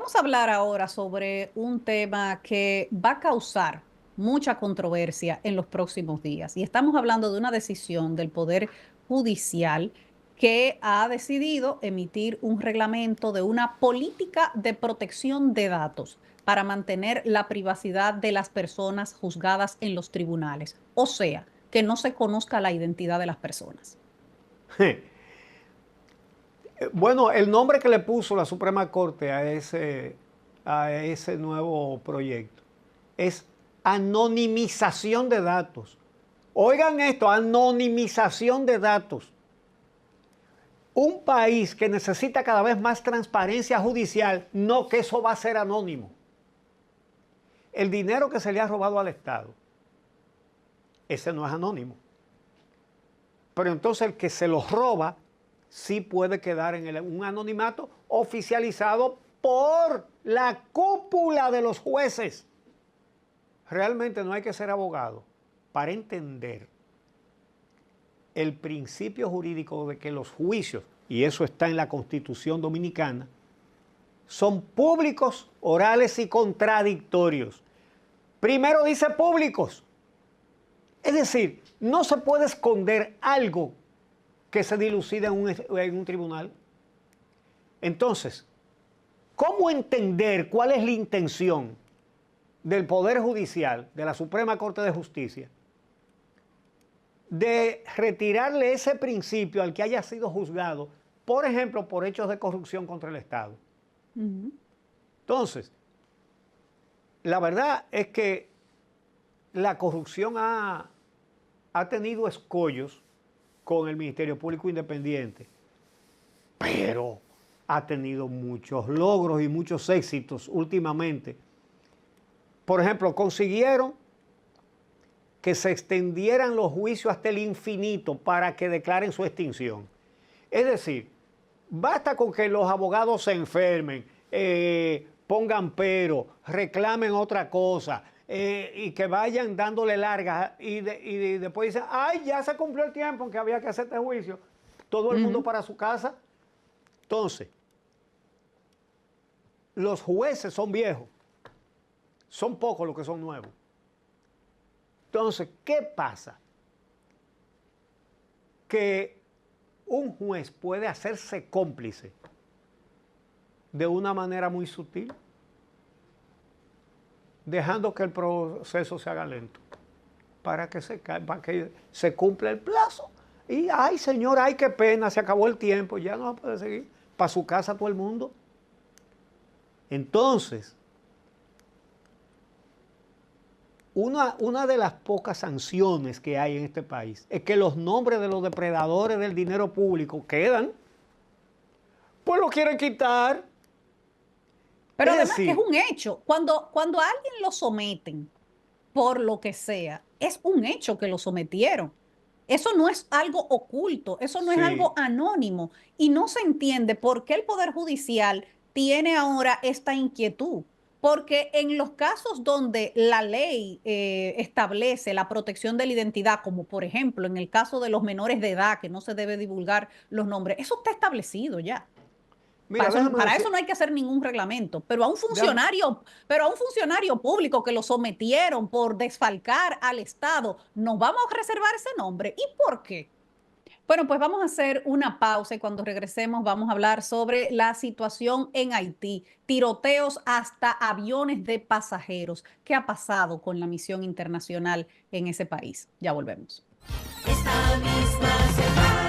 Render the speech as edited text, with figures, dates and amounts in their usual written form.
Vamos a hablar ahora sobre un tema que va a causar mucha controversia en los próximos días. Y estamos hablando de una decisión del Poder Judicial que ha decidido emitir un reglamento de una política de protección de datos para mantener la privacidad de las personas juzgadas en los tribunales. O sea, que no se conozca la identidad de las personas. Bueno, el nombre que le puso la Suprema Corte a ese nuevo proyecto es anonimización de datos. Oigan esto, anonimización de datos. Un país que necesita cada vez más transparencia judicial, no que eso va a ser anónimo. El dinero que se le ha robado al Estado, ese no es anónimo. Pero entonces el que se lo roba sí puede quedar en un anonimato oficializado por la cúpula de los jueces. Realmente no hay que ser abogado para entender el principio jurídico de que los juicios, y eso está en la Constitución Dominicana, son públicos, orales y contradictorios. Primero dice públicos. Es decir, no se puede esconder algo que se dilucida en un tribunal. Entonces, ¿cómo entender cuál es la intención del Poder Judicial, de la Suprema Corte de Justicia, de retirarle ese principio al que haya sido juzgado, por ejemplo, por hechos de corrupción contra el Estado? Entonces, la verdad es que la corrupción ha tenido escollos con el Ministerio Público Independiente, pero ha tenido muchos logros y muchos éxitos últimamente. Por ejemplo, consiguieron que se extendieran los juicios hasta el infinito para que declaren su extinción. Es decir, basta con que los abogados se enfermen, pongan pero, reclamen otra cosa, y que vayan dándole largas y después dicen, ay, ya se cumplió el tiempo en que había que hacer este juicio. Todo el mundo para su casa. Entonces, los jueces son viejos. Son pocos los que son nuevos. Entonces, ¿qué pasa? Que un juez puede hacerse cómplice de una manera muy sutil, dejando que el proceso se haga lento, para que se cumpla el plazo. Y, ay, señor, ay, qué pena, se acabó el tiempo, ya no se puede seguir. Para su casa todo el mundo. Entonces, una de las pocas sanciones que hay en este país es que los nombres de los depredadores del dinero público quedan, pues lo quieren quitar. Pero Es además que es decir, un hecho. Cuando a alguien lo someten por lo que sea, es un hecho que lo sometieron. Eso no es algo oculto, eso no es algo sí, anónimo. Y no se entiende por qué el Poder Judicial tiene ahora esta inquietud. Porque en los casos donde la ley establece la protección de la identidad, como por ejemplo en el caso de los menores de edad, que no se debe divulgar los nombres, eso está establecido ya. mira, déjame Para eso decir, no hay que hacer ningún reglamento, déjame- pero a un funcionario público que lo sometieron por desfalcar al Estado, ¿nos vamos a reservar ese nombre? ¿Y por qué? Bueno, pues vamos a hacer una pausa y cuando regresemos vamos a hablar sobre la situación en Haití, tiroteos hasta aviones de pasajeros. ¿Qué ha pasado con la misión internacional en ese país? Ya volvemos. Esta misma semana.